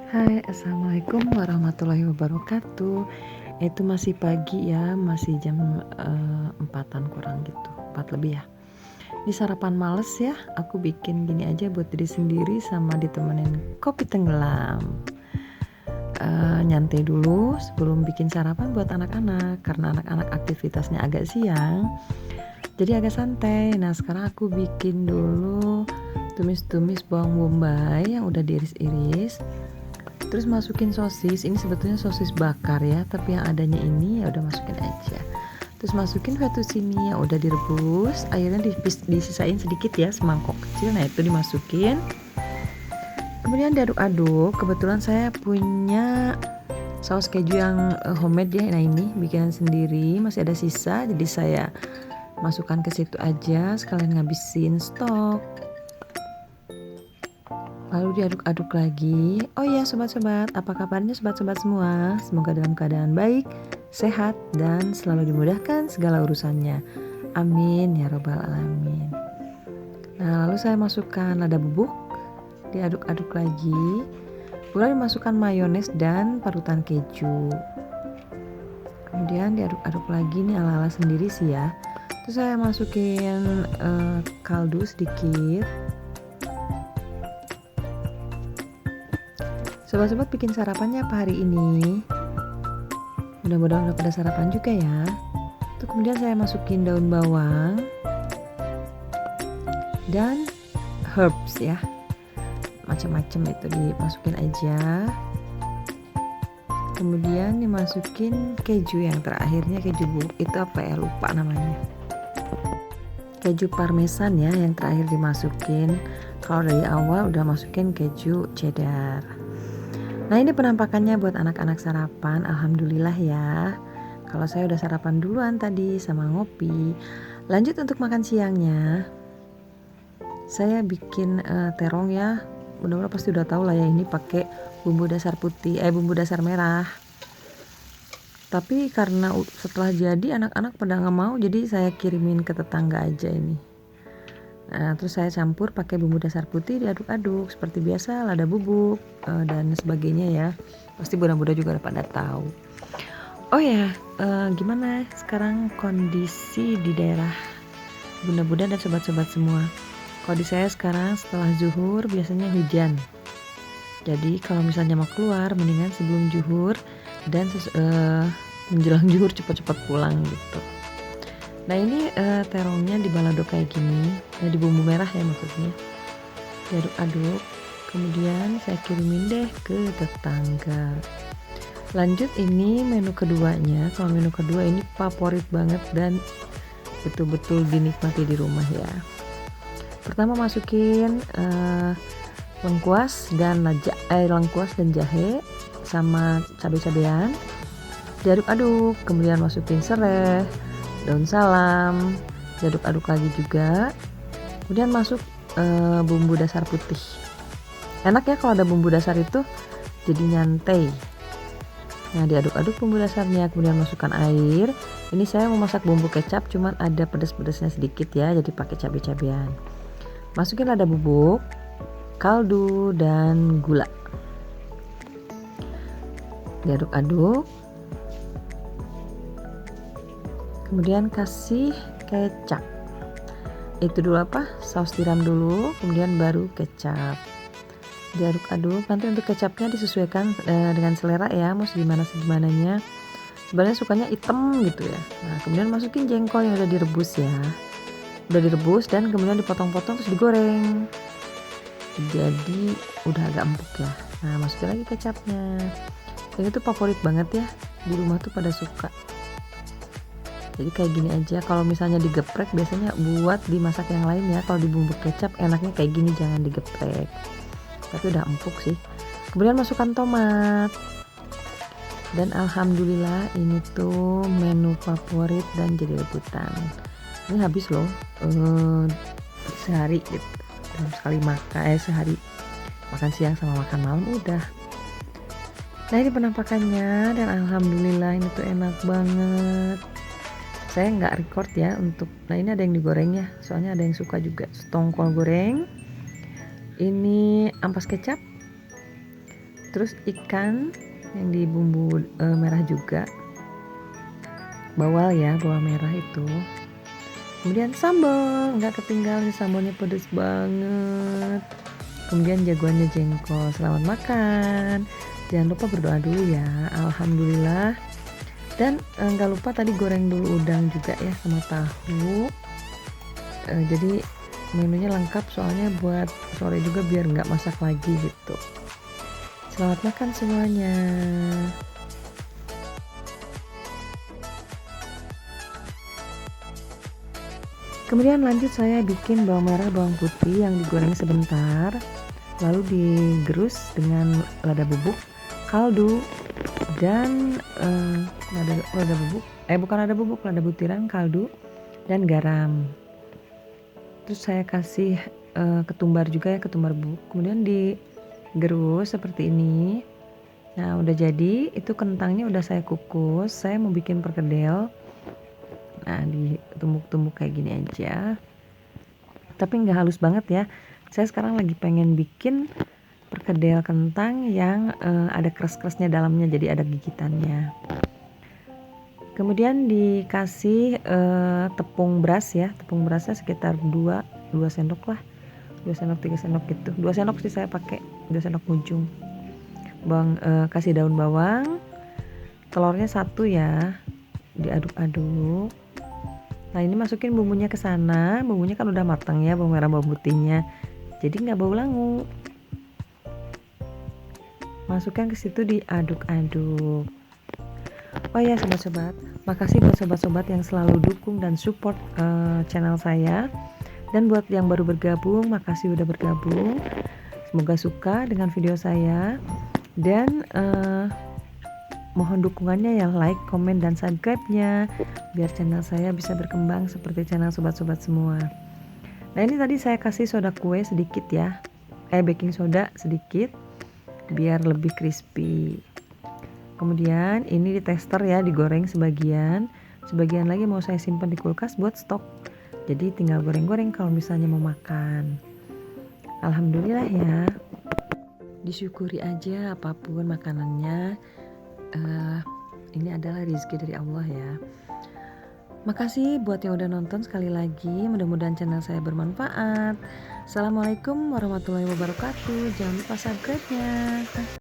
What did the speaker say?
Hai, assalamualaikum warahmatullahi wabarakatuh. Itu masih pagi ya, masih jam 4-an kurang gitu, 4 lebih ya. Ini sarapan males ya, aku bikin gini aja buat diri sendiri sama ditemenin kopi tenggelam. Nyantai dulu sebelum bikin sarapan buat anak-anak, karena anak-anak aktivitasnya agak siang, jadi agak santai. Nah sekarang aku bikin dulu tumis-tumis bawang bombay yang udah diiris-iris. Terus masukin sosis, ini sebetulnya sosis bakar ya, tapi yang adanya ini ya udah masukin aja. Terus masukin fettuccine yang udah direbus, airnya disisain sedikit ya, semangkok kecil. Nah itu dimasukin. Kemudian diaduk-aduk. Kebetulan saya punya saus keju yang homemade ya. Nah ini bikinan sendiri, masih ada sisa, jadi saya masukkan ke situ aja sekalian ngabisin stok. Lalu diaduk-aduk lagi. Oh iya sobat-sobat, apa kabarnya sobat-sobat semua? Semoga dalam keadaan baik, sehat, dan selalu dimudahkan segala urusannya. Amin ya robbal alamin. Nah lalu saya masukkan lada bubuk, diaduk-aduk lagi. Mulai dimasukkan mayones dan parutan keju. Kemudian diaduk-aduk lagi nih ala-ala sendiri sih ya. Terus saya masukin kaldu sedikit. Sobat-sobat bikin sarapannya apa hari ini? Mudah-mudahan udah pada sarapan juga ya. Tuh kemudian saya masukin daun bawang dan herbs ya. Macam-macam itu dimasukin aja. Kemudian dimasukin keju yang terakhirnya, keju bubuk itu apa ya, lupa namanya. Keju parmesan ya yang terakhir dimasukin. Kalau dari awal udah masukin keju cheddar. Nah ini penampakannya buat anak-anak sarapan, alhamdulillah ya. Kalau saya udah sarapan duluan tadi sama ngopi. Lanjut untuk makan siangnya. Saya bikin terong ya. Mudah-mudahan pasti udah tahu lah ya, ini pakai bumbu dasar putih, bumbu dasar merah. Tapi karena setelah jadi anak-anak pada nggak mau, jadi saya kirimin ke tetangga aja ini. Nah, terus saya campur pakai bumbu dasar putih, diaduk-aduk seperti biasa, lada bubuk dan sebagainya ya. Pasti Bunda-Bunda juga udah pada tahu. Oh ya, gimana sekarang kondisi di daerah Bunda-Bunda dan sobat-sobat semua? Kalau di saya sekarang setelah zuhur biasanya hujan. Jadi kalau misalnya mau keluar, mendingan sebelum zuhur dan menjelang zuhur cepat-cepat pulang gitu. Nah ini terongnya dibalado kayak gini, di bumbu merah ya maksudnya. Diaduk-aduk, kemudian saya kirimin deh ke tetangga. Lanjut ini menu keduanya. Kalau menu kedua ini favorit banget dan betul-betul dinikmati di rumah ya. Pertama masukin lengkuas dan jahe sama cabai-cabean. Diaduk-aduk, kemudian masukin serai, daun salam, diaduk-aduk lagi juga. Kemudian masuk bumbu dasar putih. Enak ya kalau ada bumbu dasar itu, jadi nyantai. Nah diaduk-aduk bumbu dasarnya, kemudian masukkan air. Ini saya mau masak bumbu kecap, cuman ada pedas-pedasnya sedikit ya, jadi pakai cabai-cabean. Masukin lada bubuk, kaldu, dan gula. Diaduk-aduk. Kemudian kasih kecap. Itu dulu saus tiram dulu, kemudian baru kecap. Diaduk-aduk. Nanti untuk kecapnya disesuaikan dengan selera ya, mau segimananya. Sebenarnya sukanya hitam gitu ya. Nah kemudian masukin jengkol yang udah direbus ya. Udah direbus dan kemudian dipotong-potong terus digoreng. Jadi udah agak empuk ya. Nah masukin lagi kecapnya. Ini tuh favorit banget ya, di rumah tuh pada suka. Jadi kayak gini aja. Kalau misalnya digeprek biasanya buat dimasak yang lain ya. Kalau di bumbu kecap enaknya kayak gini, jangan digeprek. Tapi udah empuk sih. Kemudian masukkan tomat. Dan alhamdulillah ini tuh menu favorit dan jadi rebutan. Ini habis loh sehari gitu. Dalam sekali makan sehari makan siang sama makan malam udah. Nah ini penampakannya dan alhamdulillah ini tuh enak banget. Saya nggak record ya untuk, nah ini ada yang digoreng ya, soalnya ada yang suka juga tongkol goreng. Ini ampas kecap, terus ikan yang di bumbu merah juga, bawal ya, bawal merah itu. Kemudian sambal, nggak ketinggalan, sambalnya pedes banget. Kemudian jagoannya jengkol. Selamat makan. Jangan lupa berdoa dulu ya. Alhamdulillah. Dan nggak lupa tadi goreng dulu udang juga ya sama tahu. Jadi menunya lengkap, soalnya buat sore juga biar nggak masak lagi gitu. Selamat makan semuanya. Kemudian lanjut saya bikin bawang merah, bawang putih yang digoreng sebentar, lalu digerus dengan lada bubuk, kaldu, dan lada butiran, kaldu, dan garam. Terus saya kasih ketumbar juga ya, ketumbar bubuk. Kemudian digerus seperti ini. Nah udah jadi, itu kentangnya udah saya kukus. Saya mau bikin perkedel. Nah ditumbuk-tumbuk kayak gini aja, tapi nggak halus banget ya. Saya sekarang lagi pengen bikin perkedel kentang yang ada keras-kerasnya dalamnya, jadi ada gigitannya. Kemudian dikasih tepung beras ya, tepung berasnya sekitar 2 sendok lah, 2 sendok 3 sendok gitu, 2 sendok sih saya pakai, 2 sendok ujung. Kasih daun bawang, telurnya 1 ya, diaduk-aduk. Nah ini masukin bumbunya ke sana, bumbunya kan udah matang ya, bawang merah, bawang putihnya, jadi nggak bau langu. Masukkan ke situ, diaduk-aduk. Oh ya sobat-sobat, makasih buat sobat-sobat yang selalu dukung dan support channel saya. Dan buat yang baru bergabung, makasih udah bergabung. Semoga suka dengan video saya. Dan mohon dukungannya ya, like, komen, dan subscribe-nya, biar channel saya bisa berkembang seperti channel sobat-sobat semua. Nah ini tadi saya kasih soda kue sedikit ya, baking soda sedikit biar lebih crispy. Kemudian ini di tester ya, digoreng sebagian lagi mau saya simpan di kulkas buat stok. Jadi tinggal goreng-goreng kalau misalnya mau makan. Alhamdulillah ya, disyukuri aja apapun makanannya. Ini adalah rezeki dari Allah ya. Makasih buat yang udah nonton sekali lagi. Mudah-mudahan channel saya bermanfaat. Assalamualaikum warahmatullahi wabarakatuh. Jangan lupa subscribe-nya.